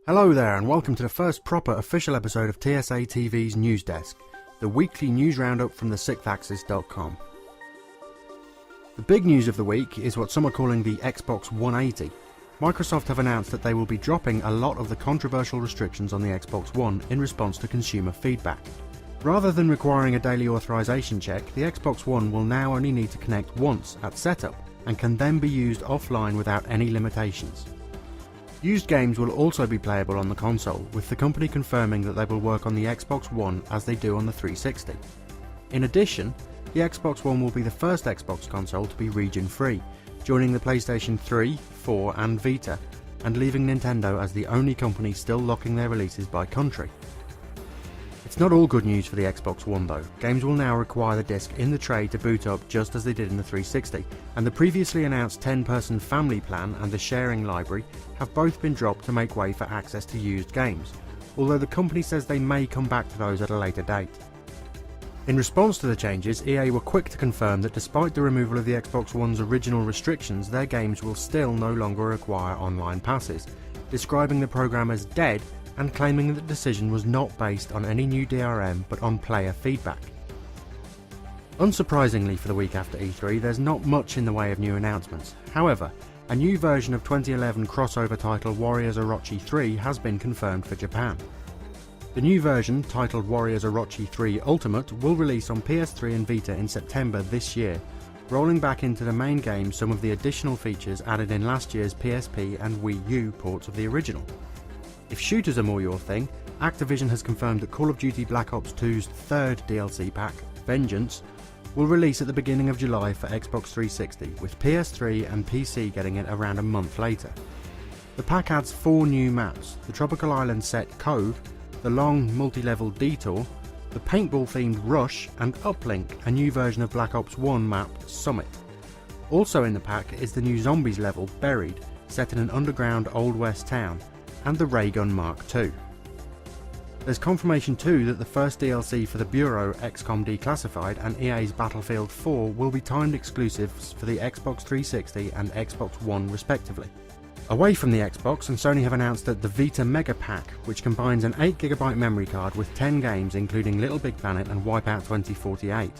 Hello there and welcome to the first proper official episode of TSAtv Newsdesk, the weekly news roundup from TheSixthAxis.com. The big news of the week is what some are calling the Xbox 180. Microsoft have announced that they will be dropping a lot of the controversial restrictions on the Xbox One in response to consumer feedback. Rather than requiring a daily authorization check, the Xbox One will now only need to connect once at setup and can then be used offline without any limitations. Used games will also be playable on the console, with the company confirming that they will work on the Xbox One as they do on the 360. In addition, the Xbox One will be the first Xbox console to be region-free, joining the PlayStation 3, 4 and Vita, and leaving Nintendo as the only company still locking their releases by country. It's not all good news for the Xbox One though. Games will now require the disc in the tray to boot up just as they did in the 360, and the previously announced 10-person family plan and the sharing library have both been dropped to make way for access to used games, although the company says they may come back to those at a later date. In response to the changes, EA were quick to confirm that despite the removal of the Xbox One's original restrictions, their games will still no longer require online passes, describing the program as dead and claiming that the decision was not based on any new DRM but on player feedback. Unsurprisingly for the week after E3, there's not much in the way of new announcements. However, a new version of 2011 crossover title Warriors Orochi 3 has been confirmed for Japan. The new version, titled Warriors Orochi 3 Ultimate, will release on PS3 and Vita in September this year, rolling back into the main game some of the additional features added in last year's PSP and Wii U ports of the original. If shooters are more your thing, Activision has confirmed that Call of Duty Black Ops 2's third DLC pack, Vengeance, will release at the beginning of July for Xbox 360, with PS3 and PC getting it around a month later. The pack adds 4 new maps: the tropical island set Cove, the long multi-level Detour, the paintball-themed Rush, and Uplink, a new version of Black Ops 1 map Summit. Also in the pack is the new Zombies level Buried, set in an underground Old West town, and the Raygun Mark II. There's confirmation too that the first DLC for the Bureau, XCOM Declassified, and EA's Battlefield 4 will be timed exclusives for the Xbox 360 and Xbox One respectively. Away from the Xbox, and Sony have announced that the Vita Mega Pack, which combines an 8GB memory card with 10 games including Little Big Planet and Wipeout 2048.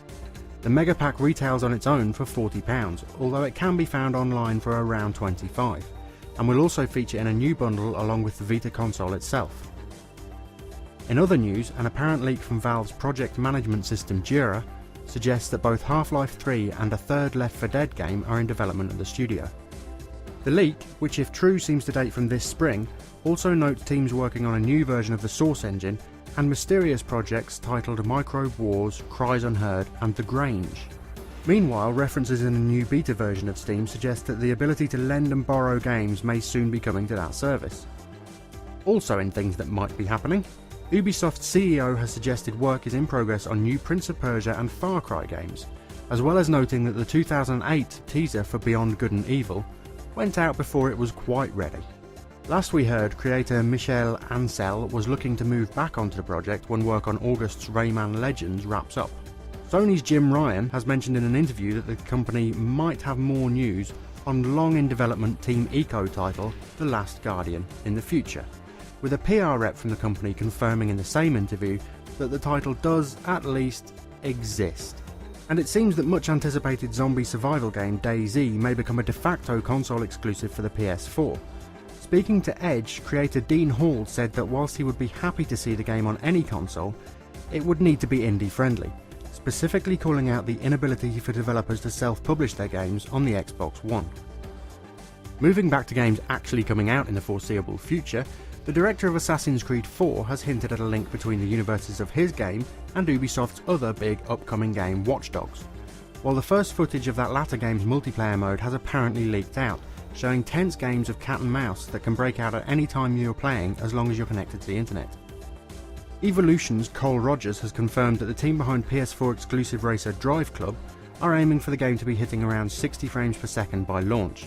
The Mega Pack retails on its own for £40, although it can be found online for around £25. And will also feature in a new bundle along with the Vita console itself. In other news, an apparent leak from Valve's project management system Jira suggests that both Half-Life 3 and a third Left 4 Dead game are in development at the studio. The leak, which if true seems to date from this spring, also notes teams working on a new version of the Source engine and mysterious projects titled Microbe Wars, Cries Unheard and The Grange. Meanwhile, references in a new beta version of Steam suggest that the ability to lend and borrow games may soon be coming to that service. Also in things that might be happening, Ubisoft's CEO has suggested work is in progress on new Prince of Persia and Far Cry games, as well as noting that the 2008 teaser for Beyond Good and Evil went out before it was quite ready. Last we heard, creator Michel Ancel was looking to move back onto the project when work on August's Rayman Legends wraps up. Sony's Jim Ryan has mentioned in an interview that the company might have more news on long-in-development Team Eco title The Last Guardian in the future, with a PR rep from the company confirming in the same interview that the title does, at least, exist. And it seems that much-anticipated zombie survival game DAYZ may become a de facto console exclusive for the PS4. Speaking to Edge, creator Dean Hall said that whilst he would be happy to see the game on any console, it would need to be indie-friendly, specifically calling out the inability for developers to self-publish their games on the Xbox One. Moving back to games actually coming out in the foreseeable future, the director of Assassin's Creed 4 has hinted at a link between the universes of his game and Ubisoft's other big upcoming game, Watch Dogs, while the first footage of that latter game's multiplayer mode has apparently leaked out, showing tense games of cat and mouse that can break out at any time you're playing as long as you're connected to the internet. Evolution's Cole Rogers has confirmed that the team behind PS4 exclusive racer Drive Club are aiming for the game to be hitting around 60 frames per second by launch,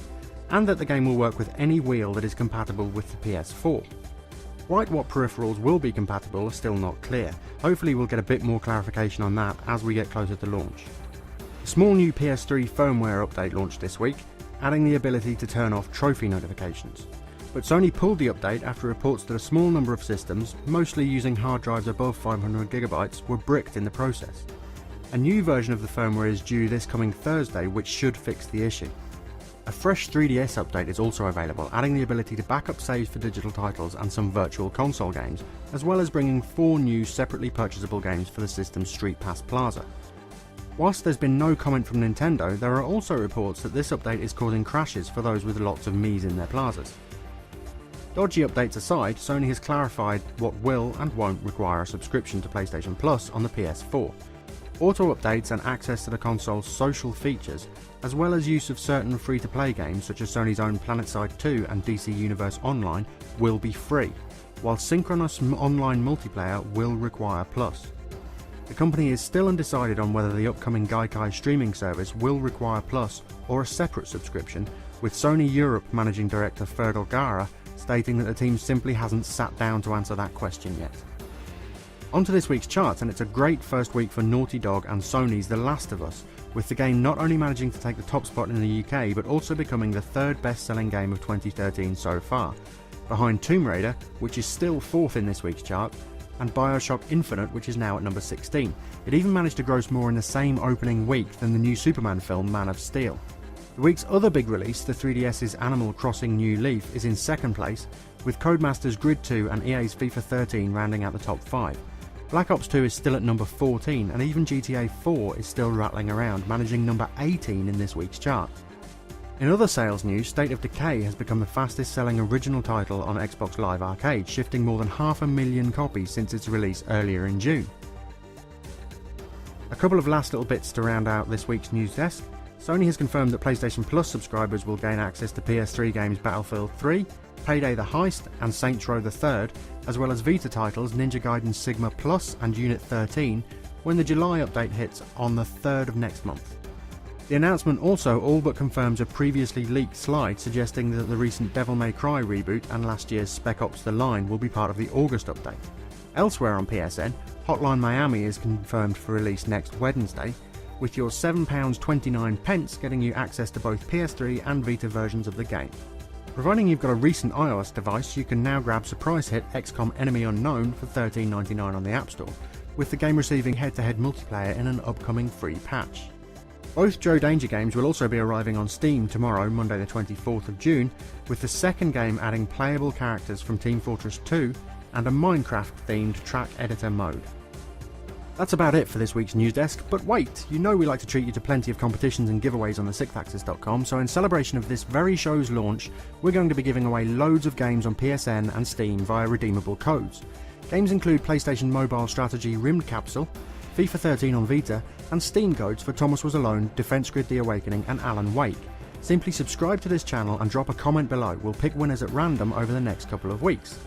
and that the game will work with any wheel that is compatible with the PS4. Quite what peripherals will be compatible are still not clear. Hopefully we'll get a bit more clarification on that as we get closer to launch. A small new PS3 firmware update launched this week, adding the ability to turn off trophy notifications. But Sony pulled the update after reports that a small number of systems, mostly using hard drives above 500GB, were bricked in the process. A new version of the firmware is due this coming Thursday, which should fix the issue. A fresh 3DS update is also available, adding the ability to back up saves for digital titles and some virtual console games, as well as bringing 4 new separately purchasable games for the system's Street Pass Plaza. Whilst there's been no comment from Nintendo, there are also reports that this update is causing crashes for those with lots of Miis in their plazas. Dodgy updates aside, Sony has clarified what will and won't require a subscription to PlayStation Plus on the PS4. Auto updates and access to the console's social features, as well as use of certain free-to-play games such as Sony's own PlanetSide 2 and DC Universe Online, will be free, while synchronous online multiplayer will require Plus. The company is still undecided on whether the upcoming DECAY streaming service will require Plus or a separate subscription, with Sony Europe Managing Director Fergal Gara stating that the team simply hasn't sat down to answer that question yet. On to this week's charts, and it's a great first week for Naughty Dog and Sony's The Last of Us, with the game not only managing to take the top spot in the UK, but also becoming the 3rd best-selling game of 2013 so far, behind Tomb Raider, which is still 4th in this week's chart, and BioShock Infinite, which is now at number 16. It even managed to gross more in the same opening week than the new Superman film Man of Steel. The week's other big release, the 3DS's Animal Crossing New Leaf, is in 2nd place, with Codemasters' Grid 2 and EA's FIFA 13 rounding out the top 5. Black Ops 2 is still at number 14, and even GTA 4 is still rattling around, managing number 18 in this week's chart. In other sales news, State of Decay has become the fastest selling original title on Xbox Live Arcade, shifting more than 500,000 copies since its release earlier in June. A couple of last little bits to round out this week's news desk. Sony has confirmed that PlayStation Plus subscribers will gain access to PS3 games Battlefield 3, Payday the Heist and Saints Row the Third, as well as Vita titles Ninja Gaiden Sigma Plus and Unit 13 when the July update hits on the 3rd of next month. The announcement also all but confirms a previously leaked slide suggesting that the recent Devil May Cry reboot and last year's Spec Ops The Line will be part of the August update. Elsewhere on PSN, Hotline Miami is confirmed for release next Wednesday, with your £7.29 getting you access to both PS3 and Vita versions of the game. Providing you've got a recent iOS device, you can now grab surprise hit XCOM Enemy Unknown for $13.99 on the App Store, with the game receiving head-to-head multiplayer in an upcoming free patch. Both Joe Danger games will also be arriving on Steam tomorrow, Monday the 24th of June, with the second game adding playable characters from Team Fortress 2 and a Minecraft-themed track editor mode. That's about it for this week's news desk, but wait, you know we like to treat you to plenty of competitions and giveaways on TheSixthAxis.com, so in celebration of this very show's launch, we're going to be giving away loads of games on PSN and Steam via redeemable codes. Games include PlayStation Mobile Strategy Rimmed Capsule, FIFA 13 on Vita, and Steam codes for Thomas Was Alone, Defense Grid The Awakening and Alan Wake. Simply subscribe to this channel and drop a comment below. We'll pick winners at random over the next couple of weeks.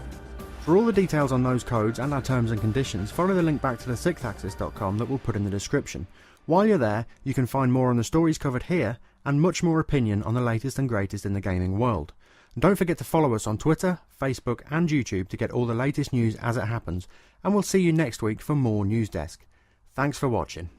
For all the details on those codes and our terms and conditions, follow the link back to TheSixthAxis.com that we'll put in the description. While you're there, you can find more on the stories covered here and much more opinion on the latest and greatest in the gaming world. And don't forget to follow us on Twitter, Facebook and YouTube to get all the latest news as it happens, and we'll see you next week for more News Desk. Thanks for watching.